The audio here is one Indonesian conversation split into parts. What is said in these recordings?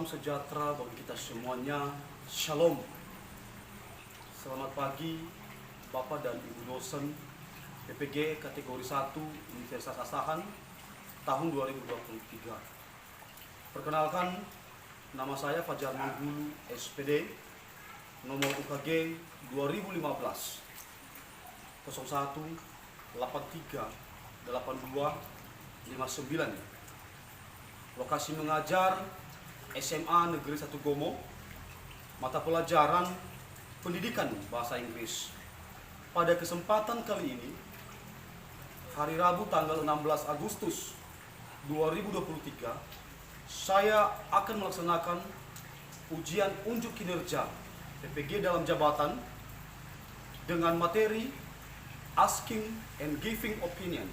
Salam sejahtera bagi kita semuanya. Shalom. Selamat pagi Bapak dan Ibu dosen PPG kategori 1 Universitas Asahan tahun 2023. Perkenalkan, nama saya Fajar Manggulu, SPD, nomor UKG 2015 01 83 82 59. Lokasi mengajar SMA Negeri 1 Gomo, mata pelajaran Pendidikan Bahasa Inggris. Pada kesempatan kali ini, hari Rabu tanggal 16 Agustus 2023, saya akan melaksanakan ujian unjuk kinerja PPG dalam jabatan dengan materi Asking and Giving Opinion.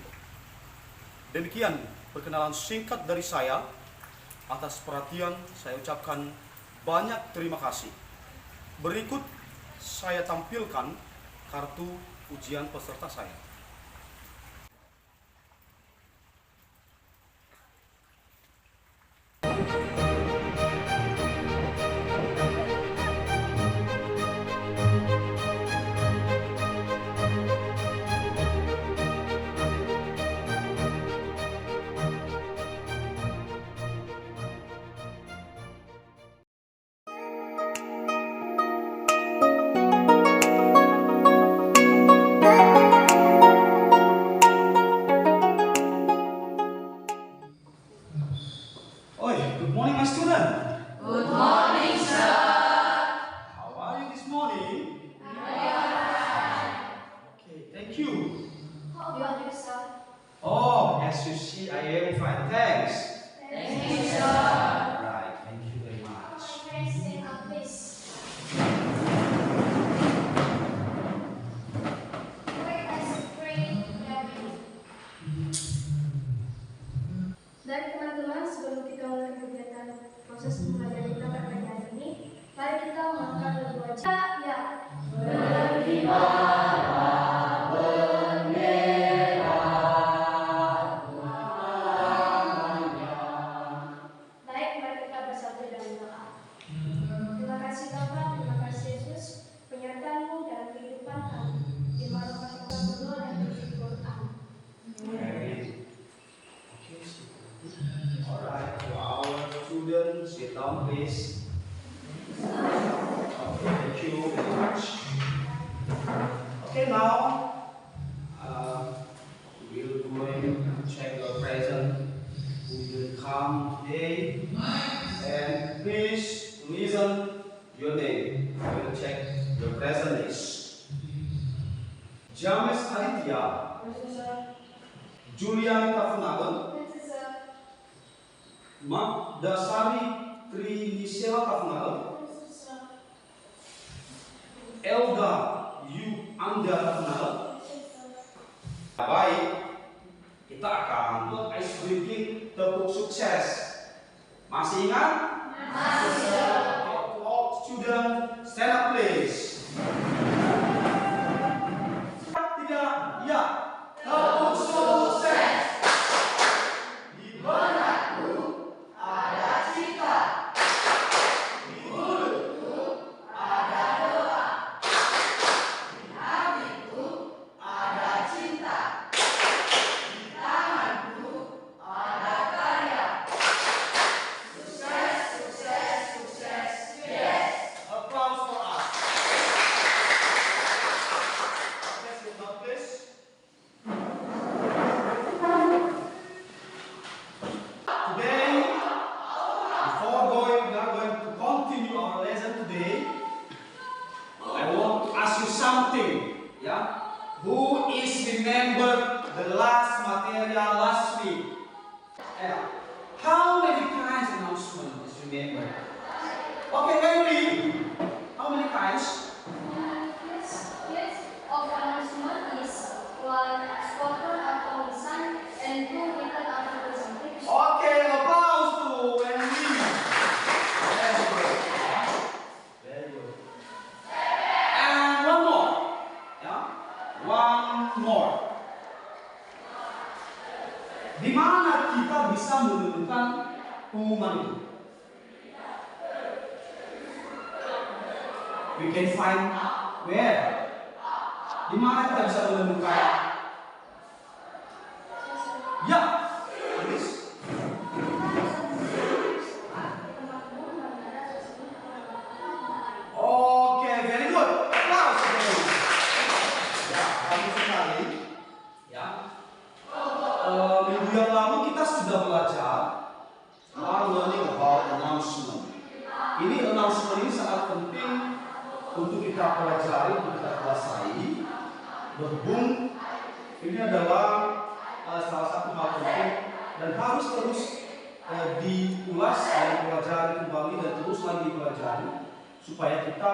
Demikian perkenalan singkat dari saya. Atas perhatian saya ucapkan banyak terima kasih. Berikut saya tampilkan kartu ujian peserta saya. Good morning, my student. Good morning, sir. How are you this morning? Okay, thank you. How about you, sir? Oh, as you see, I am fine. Thanks. Thank you, sir. Right, thank you very much. Friends, stand up, please. Let us pray together. Baik teman-teman, sebelum kita mulai kegiatan proses belajar kita pada hari ini, mari kita mengangkat lagu wajib. Ya. Baik, mari kita bersatu dalam doa. Terima kasih Bapa, terima kasih Yesus, penyertaan-Mu dalam kehidupan kami. Di mana kami berdoa dan bersyukur. Amin. Alright, to our students, sit down please. Okay, thank you very much. Okay, now we'll going to check your present. Who will come today? And please listen your name. I will check your present list. James Aditya, Julian Kafunagan, Magdasari Trinisela Kafunagan, Elga Yu Anda Kafunagan. Baik, kita akan buat ice breaking tepuk sukses. Masih ingat? Masih. Okay, all student stand up please. Tiga, ya. Tepuk sukses. Di benakku ada cita. Di mulutku ada doa. Di hatiku ada cinta. Di tanganku ada karya. Sukses, sukses, sukses. Yes. Applause for us. Let's sit down, please. Today, we are going to continue our lesson today. I want to ask you something. Yeah? Who is remember the last material last week? Yeah. How many kinds announcement is remembered? Okay, Emily. How many kinds? Yes, of announcement is one spoken atau lisan and two written atau presentation. Okay, applause to Emily. Very good. Very good. And one more. Yeah? One more. Di mana kita bisa menentukan pengumuman itu? We can find where? Di mana kita bisa menemukan? Ya, please. Oke, very good. Applause. Ya, bagus sekali. Ya. Minggu yang lalu kita sudah belajar learning about announcement. Ini announcement ini sangat penting untuk kita pelajari, untuk kita kuasai. Berhubung ini adalah salah satu hal penting dan harus terus diulas dan dipelajari kembali dan terus lagi dipelajari supaya kita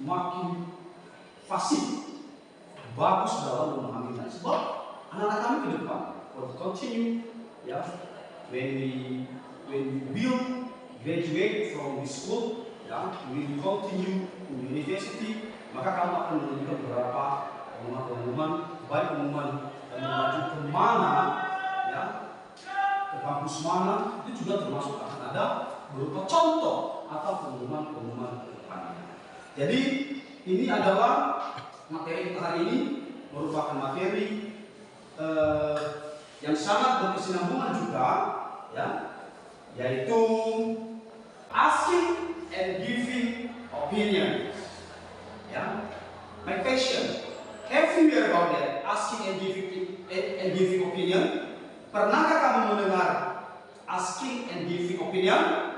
makin fasih, bagus dalam memahaminya. Sebab anak-anak kami ke depan will continue, ya, when we will graduate from the school, ya, we will continue to the university, maka kamu akan menemukan beberapa pengumuman, baik pengumuman menuju kemana, ya, ke kampus mana, itu juga termasuk akan ada berupa contoh atau pengumuman ke depannya. Jadi ini adalah materi kita hari ini, merupakan materi yang sangat berkesinambungan juga, ya, yaitu asking and giving opinion. Ya, my question, have you heard about that? Asking and giving opinion. Pernahkah kamu mendengar asking and giving opinion?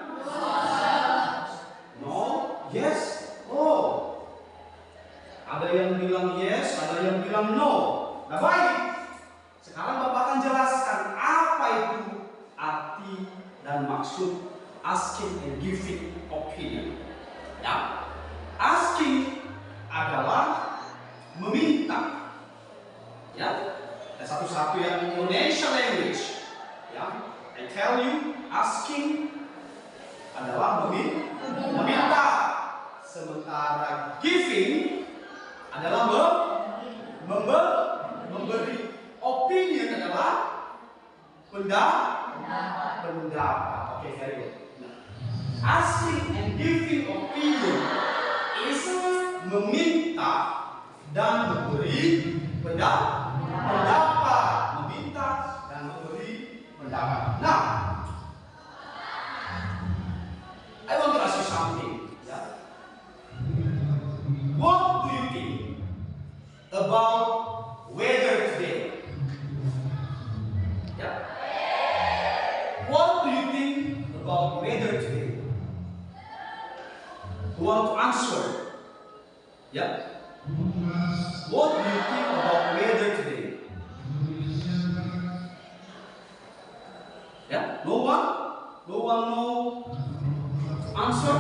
No? Yes? Oh. Ada yang bilang yes, ada yang bilang no. Nah, baik. Sekarang Bapak akan jelaskan apa itu arti dan maksud asking and giving opinion. Ya. Asking adalah meminta. Ya. Dan satu-satu yang Indonesia language. Ya. I tell you, asking adalah meminta. Sementara giving adalah memberi. Opinion adalah pendapat. Oke, very good. Asking and giving opinion is meminta dan memberi pendapat. Meminta dan memberi pendapat. Nah, I want to ask you something. Yeah? What do you think about weather today? Yeah? What do you think about weather today? Who want to answer? Yeah? What do you think about weather today? Yeah? No one? No one know answer?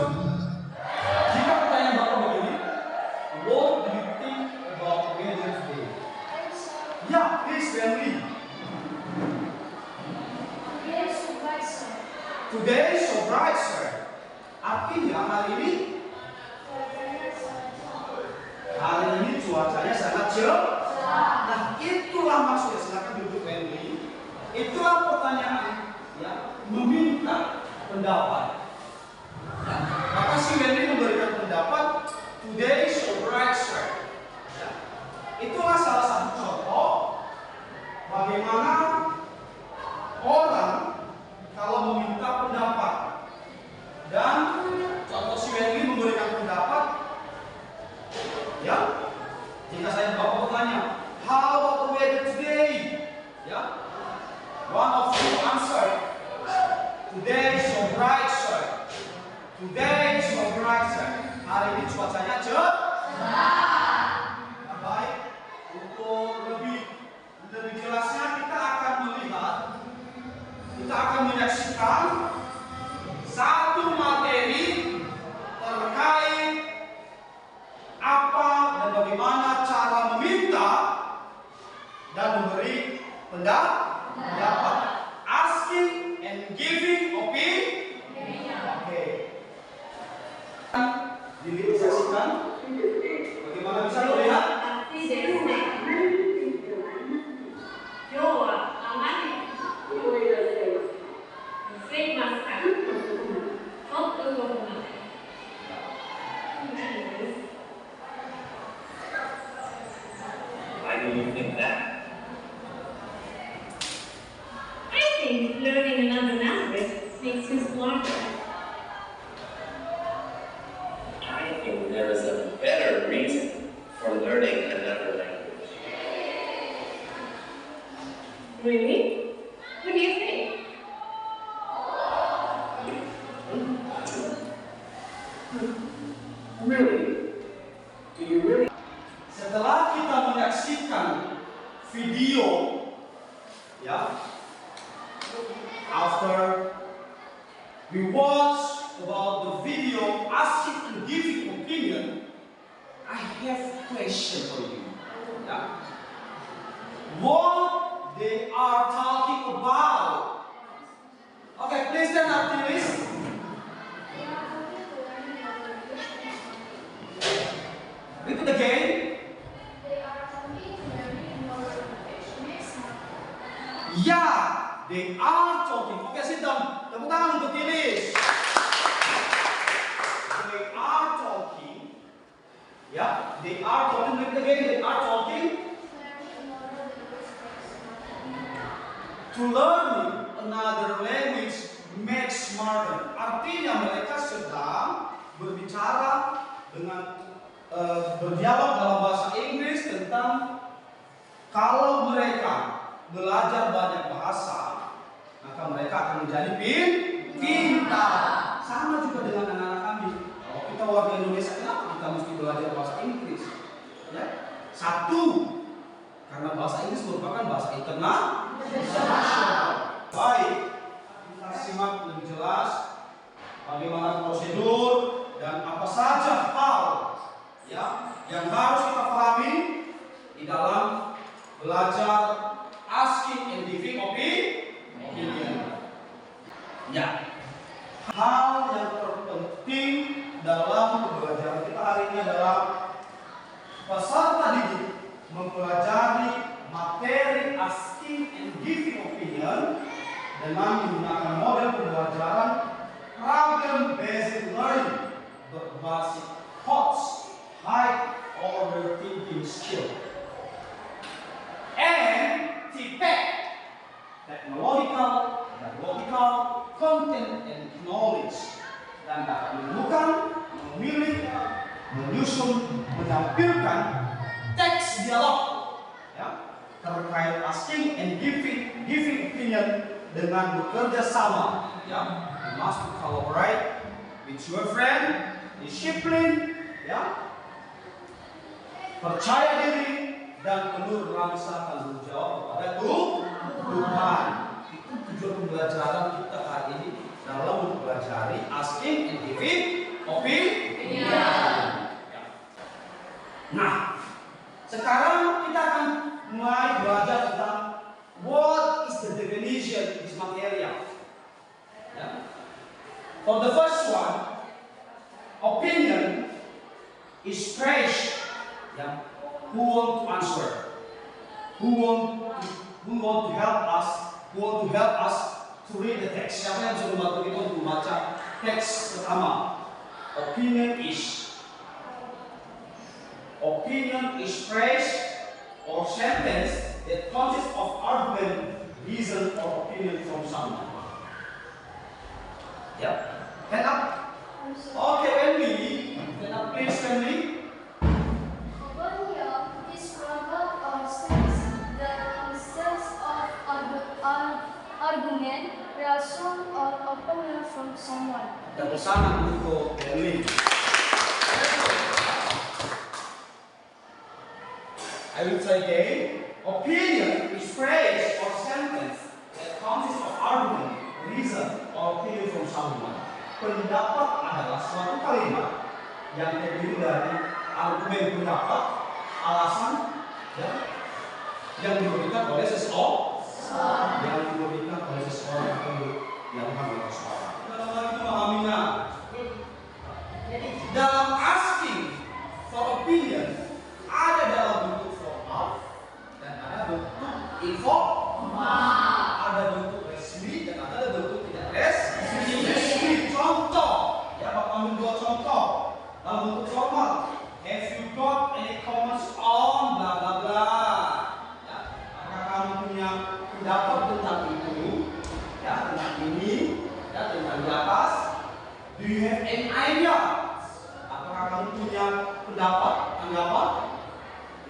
Jika pertanyaan Bapak begini, what do you think about weather today? Yeah, please tell me. Today is so bright, sir. Artinya hari ini cuacanya sangat cerah. Nah, itulah maksudnya. Silakan duduk, Wendy. Itulah pertanyaan, ya, meminta pendapat. Ya, maka si Wendy memberikan pendapat. Today is so bright, sir. Ya, itulah salah satu contoh bagaimana orang kalau meminta pendapat. Dan contoh si Wendy memberikan pendapat, ya, jika saya Bapak bertanya, how about the weather today? Ya, one of you answer, today is so bright, sir. Today is so bright, sir. Hari ini cuacanya cerah. Nah, baik, untuk lebih jelasnya kita akan melihat, kita akan menyaksikan satu materi terkait apa dan bagaimana cara meminta dan memberi pendapat. Asking and giving opinion. Oke. Disaksikan. Bagaimana bisa melihat? 今日はあまりすいません。ちょっと動くので。Setelah kita menyaksikan video, ya, after we watch about the video asking and giving opinion, I have question for you. Yeah. What they are talking about? Okay, please stand up, please. Repeat again. Yeah, they are talking. Okay, sit down. Tepuk tangan untuk Tilis. They are talking. Yeah, they are talking. Repeat again. They are talking. To learn another language makes smarter. Artinya mereka sedang berbicara berdialog dalam bahasa Inggris tentang kalau mereka belajar banyak bahasa, maka mereka akan menjadi pintar. Sama juga dengan anak-anak kami. Kalau kita warga Indonesia, kenapa kita mesti belajar bahasa Inggris? Ya, satu, karena bahasa Inggris merupakan bahasa internasional. Baik, kita simak lebih jelas bagaimana prosedur dan apa saja hal, ya, yang harus kita pahami di dalam belajar asking and giving opinion. Ya, hal yang terpenting dalam pembelajaran kita hari ini adalah peserta didik mempelajari materi asking and giving opinion dengan menggunakan model pembelajaran problem based learning berbasis HOTS, high order thinking skill, and TPEC, technological, pedagogical, content and knowledge, dan dapat menemukan, memilih, menyusun, menampilkan teks dialog, ya, terkait asking and giving opinion dengan bekerja sama, ya. You must collaborate with your friend, disiplin, ya, percaya diri dan penuh rasa tanggung jawab kepada Tuhan. Itu tujuan pembelajaran kita hari ini dalam mempelajari asking and giving opinion. Nah, sekarang kita akan mulai belajar tentang what is the definition of this material. Ya. For the first one, opinion is phrase. Ya. Who want to answer? Who want to help us? Who want to help us to read the text? Siapa yang sudah bantu kita untuk membaca teks pertama? Opinion is phrase or sentence that consists of argument, reason, or opinion from someone. Yep. Hand up. Okay, Wendy. Hand up, please, Wendy. Argument, reason, or opinion from someone. Dan bersama untuk Wendy. I will try again. Opinion is phrase or sentence that consists of argument, reason, or opinion from someone. Pendapat adalah suatu kalimat yang terdiri dari argumen pendapat, alasan, ya, yang diberikan oleh seseorang, yang diberikan oleh seseorang yang mengambil seseorang. Dalam hal itu memahaminya. Dalam asking for opinion ada dalam bentuk formal dan ada bentuk informal, ada bentuk resmi dan ada bentuk tidak resmi. Contoh, ya, Bapak ambil dua contoh dalam bentuk formal. Have you got any comments on bla bla bla? Ya, apakah kamu punya pendapat tentang itu? Ya, tentang ini, ya, tentang di atas. Do you have any idea? Apakah kamu punya pendapat, tanggapan?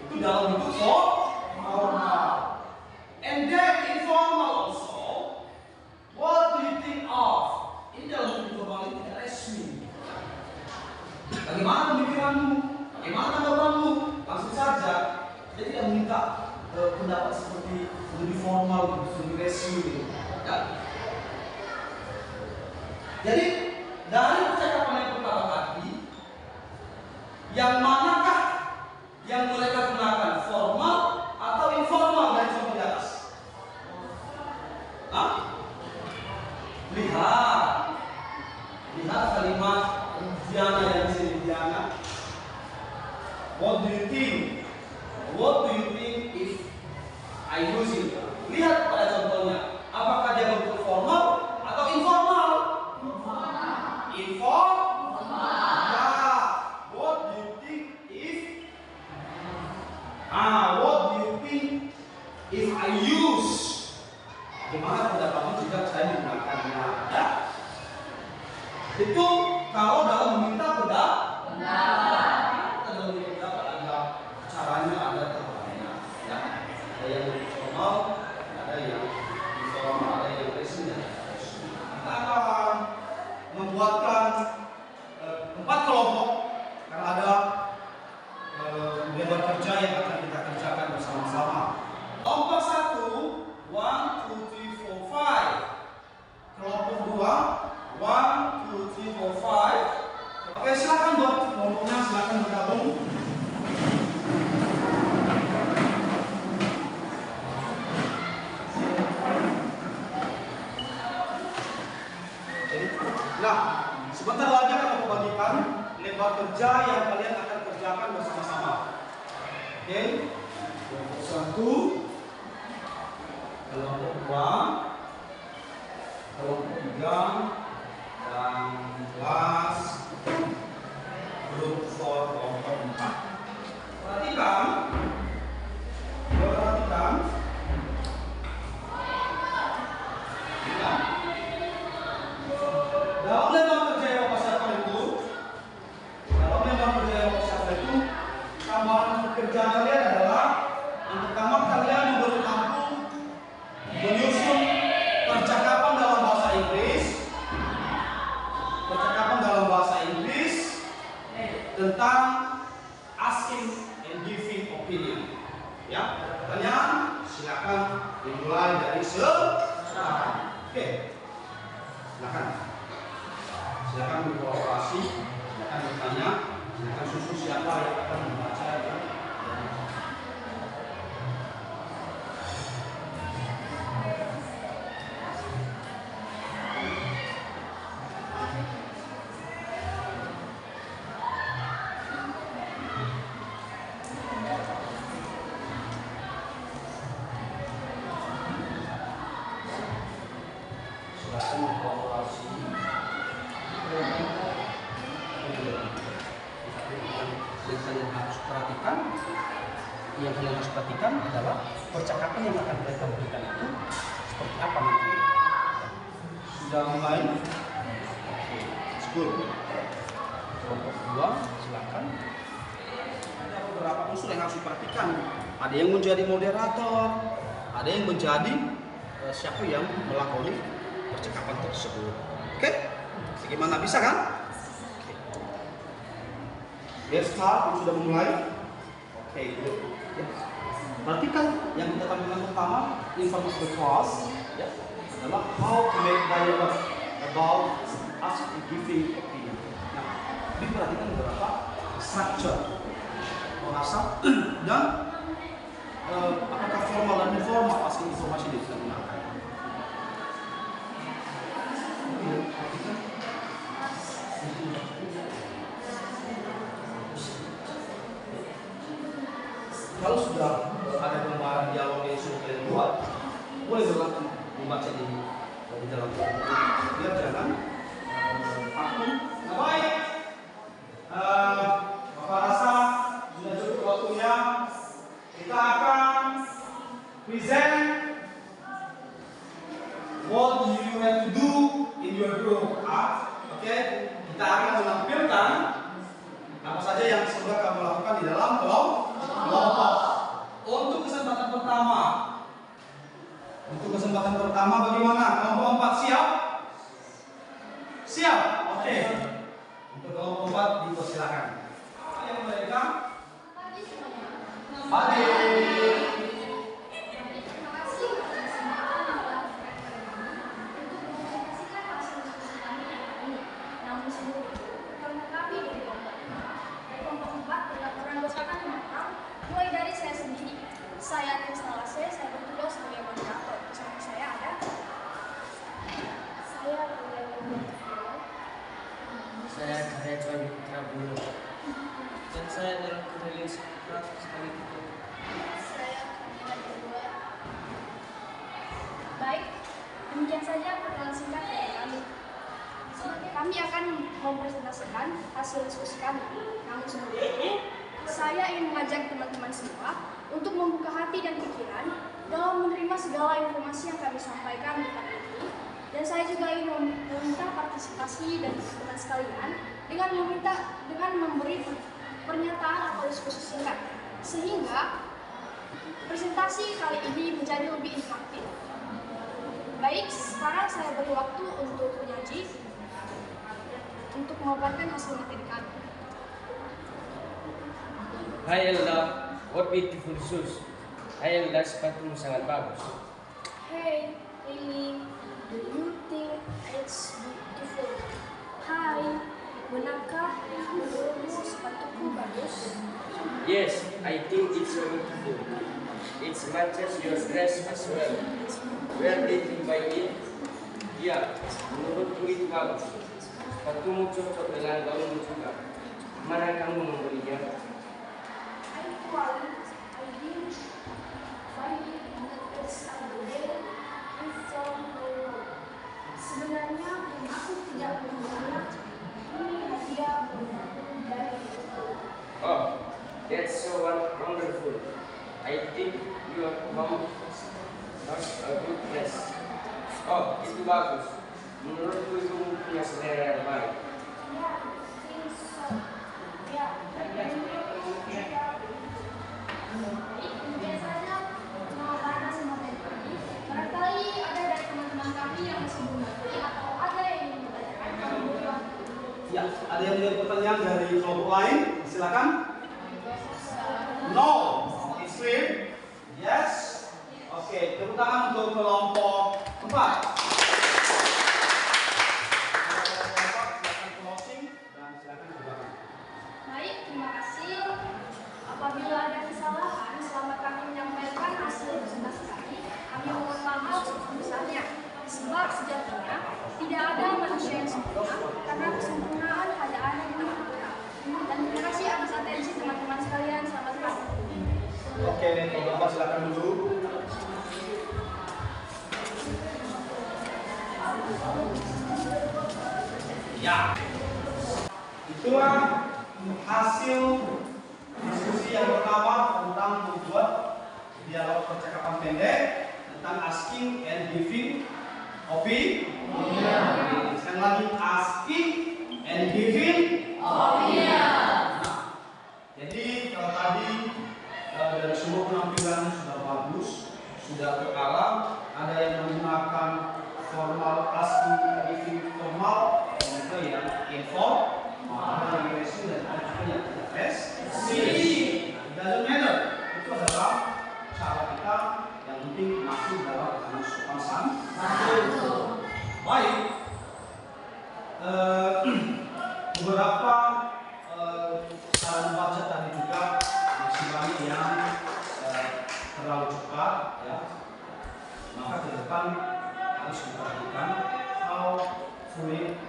Itu dalam bentuk formal. And then informal also. What do you think of? Ini dalam bentuk formal ini tidak resmi. Bagaimana pemikiran tanggapanmu? Bagaimana tanggapanmu? Langsung saja. Dia tidak meminta pendapat seperti lebih formal, lebih resiu gitu. Ya. Jadi dari percakapan yang pertama tadi, yang manakah yang mereka gunakan, formal atau informal dari contoh di atas? Hah? Lihat kalimat Diana yang di sini, Diana. What do you think? What do you think if I use it? Lihat pada contohnya, apakah dia bentuk formal atau informal? Informal. Ya. What do you think if? What do you think if I use? Bagaimana pendapatmu jika saya menggunakannya? Ya. Itu kalau dalam meminta pendapat. Dalam meminta pendapat ada caranya, ada tahapannya. Ya. Ada yang formal, ada yang informal, ada yang resmi. Kita akan membuatkan 4 kelompok karena ada lebar kerja yang akan kita kerjakan bersama-sama. Kelompok 1, 1, 2, 3, 4, 5. Kelompok 2, 1, 2, 3, 4, 5. Oke, silakan buat kelompoknya, silakan bergabung. Nah, sebentar lagi akan aku bagikan lebar kerja yang kalian akan kerjakan bersama-sama. Oke, kelompok 1, kelompok 2, kelompok 3, dan kelas grup 4 kelompok 4. Perhatikan. Dalam lebar kerja yang persiapan itu, tambahan pekerjaan kalian adalah yang pertama kalian mampu menyusun percakapan dalam bahasa Inggris tentang asking and giving opinion. Ya, kalian silakan dimulai dari sekarang. Oke, silakan berkolaborasi, silakan bertanya, silakan susun siapa yang akan membaca. Silakan berkolaborasi. Yang kalian harus perhatikan adalah percakapan yang akan mereka berikan itu seperti apa nanti. Sudah mulai? Oke, school. Kelompok 2, silakan. Ada beberapa unsur yang harus diperhatikan. Ada yang menjadi moderator, ada yang menjadi siapa yang melakoni percakapan tersebut. Oke? Bagaimana, bisa kan? Let's start, sudah memulai. Oke, good. Ya. Perhatikan yang kita tampilkan pertama, informasi class, ya, adalah how to make dialogue about asking and giving opinion. Nah, diperhatikan beberapa structure bahasa dan apakah formal dan informal asking informasi yang kita gunakan. Kalau sudah ada gambaran dialog yang sudah kalian buat, boleh berlaku membaca di dalam buku. Biar jangan aku baik. Bapak rasa sudah cukup waktunya. Kita akan present what you have to do in your group. Oke, kita akan menampilkan apa saja yang sudah kamu lakukan di dalam kelompok. Untuk kesempatan pertama bagaimana? Kelompok 4 siap? Siap? Oke. Untuk kelompok 4 dipersilakan. Hadir. Terima kasih kepada semua yang telah berkenan untuk mempublikasikan hasil diskusi kami hari ini. Namun sebelum itu, karena kami dari kelompok 4 dengan anggota kami orang, mulai dari saya sendiri. Saya Kristalase, saya bertugas sebagai moderator. Bersama saya ada saya Saya Karya Coy Prabowo dan saya dalam Kedelin Sumatera sebagai ketua. Saya Kamila kedua. Baik, demikian saja perkenalan singkat dari kami. Kami akan mempresentasikan hasil diskusi kami. Namun sebelum itu, saya ingin mengajak teman-teman semua untuk membuka hati dan pikiran dalam menerima segala informasi yang kami sampaikan di hari ini. Dan saya juga ingin meminta partisipasi dari teman-teman sekalian dengan memberi pernyataan atau diskusi singkat, sehingga presentasi kali ini menjadi lebih interaktif. Baik, sekarang saya beri waktu untuk penyaji untuk memaparkan hasil materi kami. Hai Elda, what beautiful shoes. Hai Elda, sepatumu sangat bagus. Hey, Lily, do you think it's beautiful? Hai, benarkah menurutmu sepatuku bagus? Yes, I think it's so beautiful. It matches your dress as well. Where did you buy it? Ya, menurutku itu bagus. Sepatumu cocok dengan gaunmu juga. Mana kamu membelinya? Actually, I didn't buy it because I didn't from Lolo. Sebenarnya aku tidak membelinya. Ini hadiah dari Oh, that's so wonderful. I think your mom has a good dress. Oh, itu bagus. Menurutku itu punya selera yang baik. ya, think so. Ya, kemudian saja membahas materi kami. Barangkali ada dari teman-teman kami yang masih belum mengerti atau ada yang ingin bertanyakan, kami beri waktu. Ya, ada yang punya pertanyaan dari kelompok lain? Silakan. No, it's clear. Yes. Oke, tepuk tangan untuk kelompok 4. Silakan closing dan silakan berdoa. Baik, terima kasih. Apabila ada kesalahan selama kami menyampaikan hasil presentasi kami mohon maaf sebesar-besarnya. Sebab sejatinya tidak ada manusia yang sempurna, karena kesempurnaan hanya ada di Tuhan. Dan terima kasih atas atensi teman-teman sekalian. Selamat pagi. Oke, Bapak silakan dulu. Ya, itulah hasil diskusi yang pertama tentang membuat dialog percakapan pendek tentang asking and giving opinion. Sekali lagi, asking and giving opinion. Nah, jadi kalau tadi dari semua penampilan sudah bagus, sudah terarah, ada yang menggunakan formal asking and giving formal, dan juga yang informal, ada yang resi dan ada juga yang tidak resi. Doesn't matter, itu adalah cara kita yang penting masuk dalam tatanan sopan santun. Baik, beberapa cara membaca tadi juga masih banyak yang terlalu cepat, ya. Maka ke depan harus diperhatikan how fluid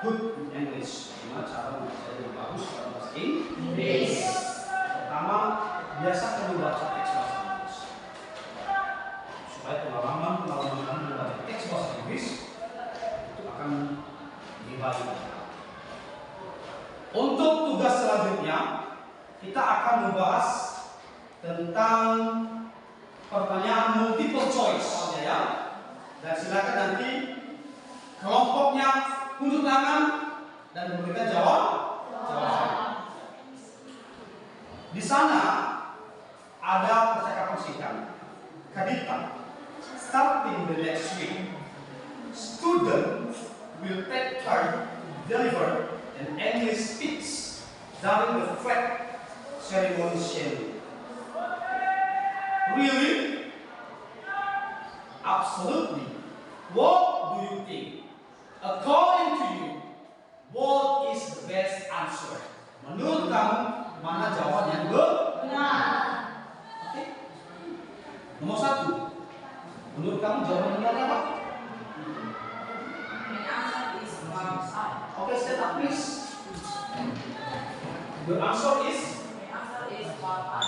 good in English, gimana cara membaca yang bagus dalam bahasa Inggris. Pertama, biasakan membaca teks bahasa Inggris supaya pengalaman kamu membaca teks bahasa Inggris itu akan lebih baik. Untuk tugas selanjutnya, kita akan membahas tentang pertanyaan multiple choice, ya. Dan silakan nanti kelompoknya tunjuk tangan dan memberikan jawaban. Di sana ada percakapan singkat. Kadita, starting the next week, student will take turn deliver an English speech during the flag ceremony. According to you, what is the best answer? Menurut kamu, mana jawaban yang benar? Oke. Nomor 1. Menurut kamu jawaban yang benar apa? The answer is part A. Okay, stand up please. The answer is Part A.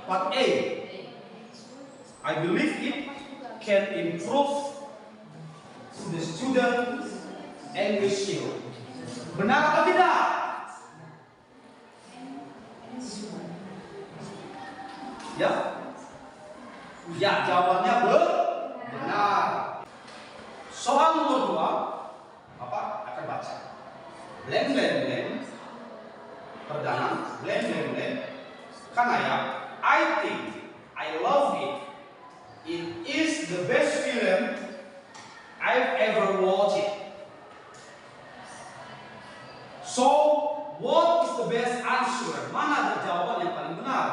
part A. I believe it can improve the student English skill. Benar atau tidak? Ya? Ya, jawabannya benar. Soal nomor 2, Bapak akan baca. Blem blem blem. Perdana, blem blem blem. Kanaya, I think, I love it. It is the best film I've ever watched. So, what is the best answer? Mana jawaban yang paling benar?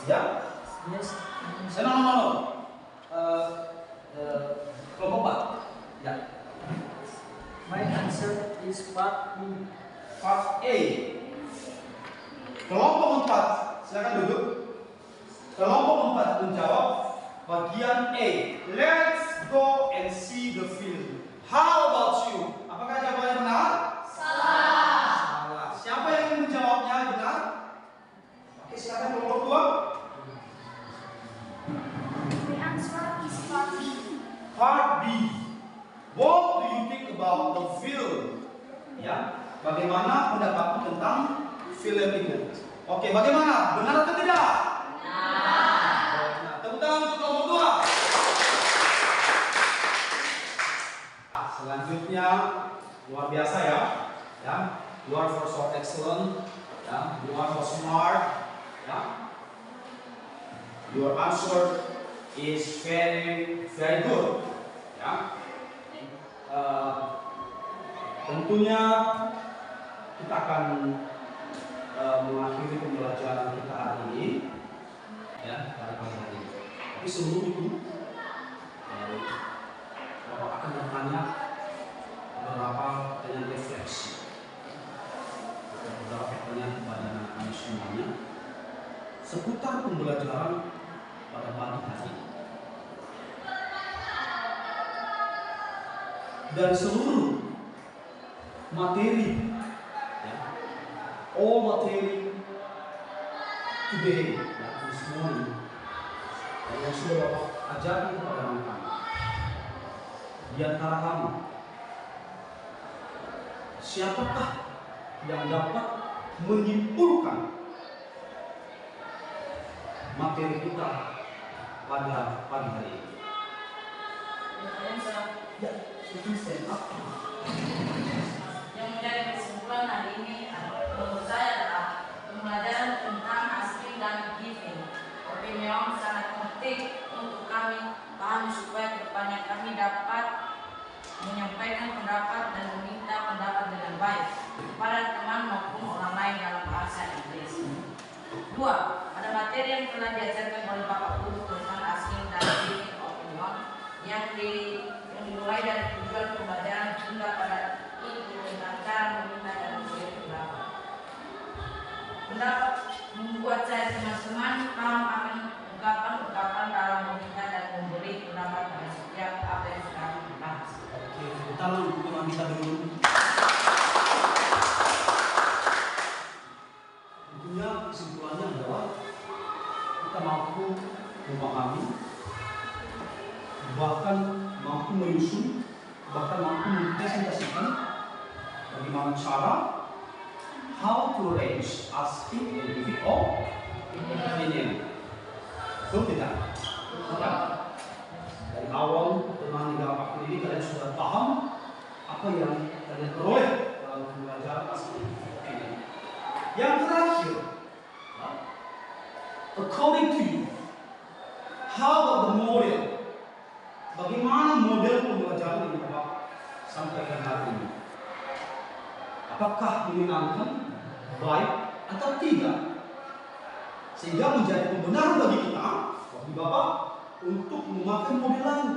Ya? Yes. No. Kelompok 4. Ya. My answer is part B. Part A. Kelompok 4, silakan duduk. Kelompok 4 menjawab bagian A. Let's go and see the film. How about you? Apakah jawabannya benar? Salah. Siapa yang menjawabnya benar? Oke, silakan kelompok 2. The answer is part B. Part B. What do you think about the film? Ya, bagaimana pendapatmu tentang film itu? Oke, bagaimana? Benar atau tidak? Nah, tepuk tangan untuk kelompok 2. Selanjutnya luar biasa ya. Ya, you are for so excellent. Ya, you are for smart. Ya. Your answer is very good. Ya. Tentunya kita akan mengakhiri pembelajaran kita hari ini, ya, pada pagi hari ini. Tapi sebelum itu, Bapak akan bertanya beberapa pertanyaan refleksi, beberapa pertanyaan kepada kami semuanya seputar pembelajaran pada pagi hari ini. Dan seluruh materi, ya, all materi today, ya, this morning, yang sudah Bapak ajarkan kepada kami, di antara kamu, siapakah yang dapat menyimpulkan materi kita pada pagi hari ini? Ya, itu stand up. Yang menjadi kesimpulan hari ini menurut saya adalah pembelajaran tentang asking dan giving. Opinion sangat penting untuk kami pahami supaya kedepannya kami dapat menyampaikan pendapat dan meminta pendapat dengan baik kepada teman maupun orang lain dalam bahasa Inggris. 2. Pada materi yang telah diajarkan oleh Bapak Guru tentang asking dan giving opinion yang dimulai dari tujuan pembelajaran hingga pada itu tentang cara meminta dan memberi pendapat. Pendapat membuat saya teman-teman paham akan ungkapan-ungkapan dalam meminta dan memberi pendapat pada setiap apa yang sedang dibahas. Oke, kita untuk teman kita dulu. Tentunya kesimpulannya adalah kita mampu memahami, bahkan mampu menyusun, bahkan mampu mempresentasikan bagaimana cara how to arrange asking and giving opinion. Betul tidak? Ya. Dari awal teman hingga waktu ini kalian sudah paham apa yang kalian peroleh dalam pembelajaran asking and giving opinion. Yang terakhir, ya, according to you, how about the model? Bagaimana model pembelajaran yang Bapak sampaikan hari ini? Apakah menyenangkan, baik atau tidak? Sehingga menjadi pembenaran bagi kita, bagi Bapak, untuk memakai model lain.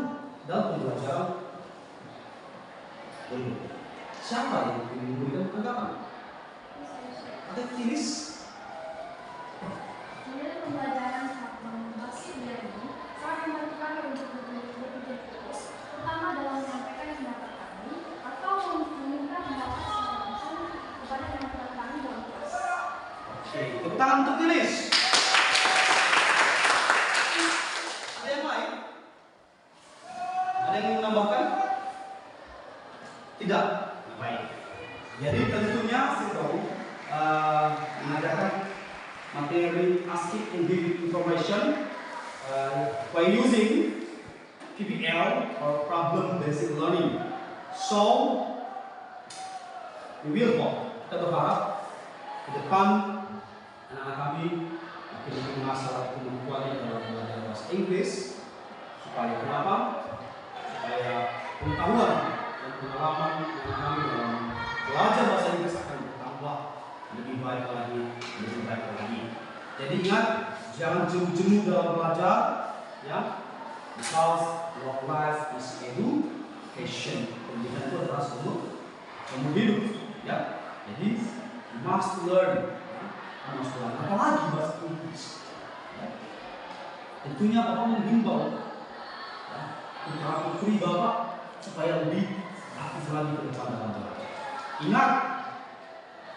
dalam pembelajaran ilmu. Siapa yang memberikan tanggapan? Ada tulis. Dalam pembelajaran masih ini sangat membantu kami untuk berpikir kritis, terutama dalam menyampaikan pendapat kami atau meminta pendapat seseorang kepada teman-teman kami dalam kelas. Oke, tepuk tangan untuk tulis. Ada yang lain? Ada yang ingin menambahkan? Tidak. Baik. Jadi tentunya saya tahu mengadakan materi asking and giving information by using PBL or problem based learning. So we will hope, kita berharap ke depan anak-anak kami makin mengasah kemampuannya dalam belajar bahasa Inggris, supaya kenapa? Supaya pengetahuan dan pengalaman anak kami dalam belajar bahasa Inggris akan bertambah lebih baik lagi, lebih baik lagi. Jadi ingat, jangan jemu-jemu dalam belajar, ya. Because your life is education. Pendidikan itu adalah seumur hidup, ya. Jadi you must learn. Harus belajar apalagi bahasa Inggris. Ya. Tentunya Bapak menghimbau, ya, putra putri Bapak supaya lebih aktif lagi ke depan dalam belajar. Ingat,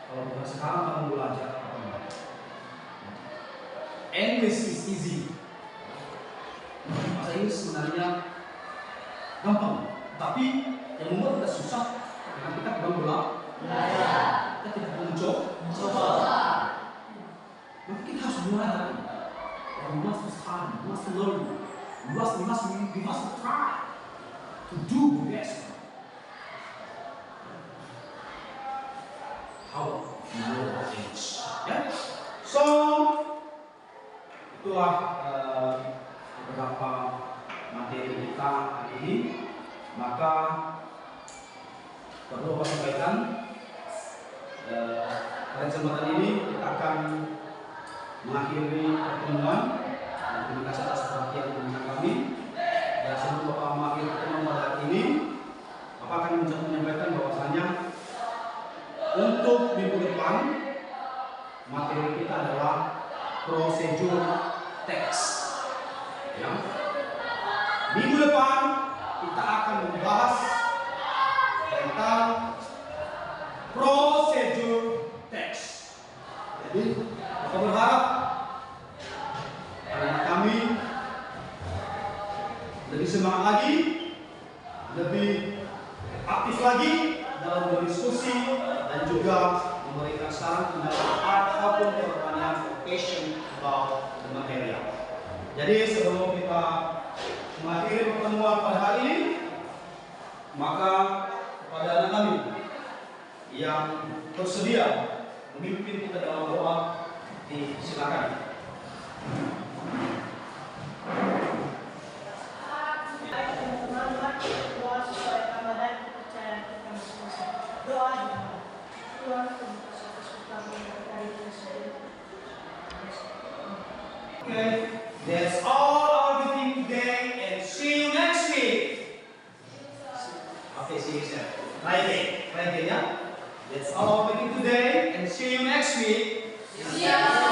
kalau bukan sekarang kamu belajar apa enggak? English is easy. Bahasa Inggris sebenarnya gampang, tapi yang membuat kita susah karena kita kurang belajar. Kita tidak mencoba. Maka kita harus belajar. We must study, we must learn, we must try to do the best. How know English? Ya. So itulah beberapa materi kita hari ini. Maka perlu saya sampaikan pada kesempatan ini kita akan mengakhiri pertemuan. Terima kasih atas perhatian teman-teman kami. Dan sebelum Bapak mengakhiri pertemuan pada hari ini, Bapak akan menyampaikan bahwasanya untuk minggu depan materi kita adalah prosedur teks. Ya. Minggu depan kita akan membahas tentang prosedur teks. Jadi kita berharap anak kami lebih semangat lagi, lebih aktif lagi dalam berdiskusi dan juga memberikan saran ataupun pertanyaan question about the material. Jadi sebelum kita mengakhiri pertemuan pada hari ini, maka kepada anak kami yang bersedia memimpin kita dalam doa, disilakan. Okay, that's all our meeting today, and see you next week. Okay, see you soon. Right there, yeah. That's all our meeting today, and see you next week. Yeah.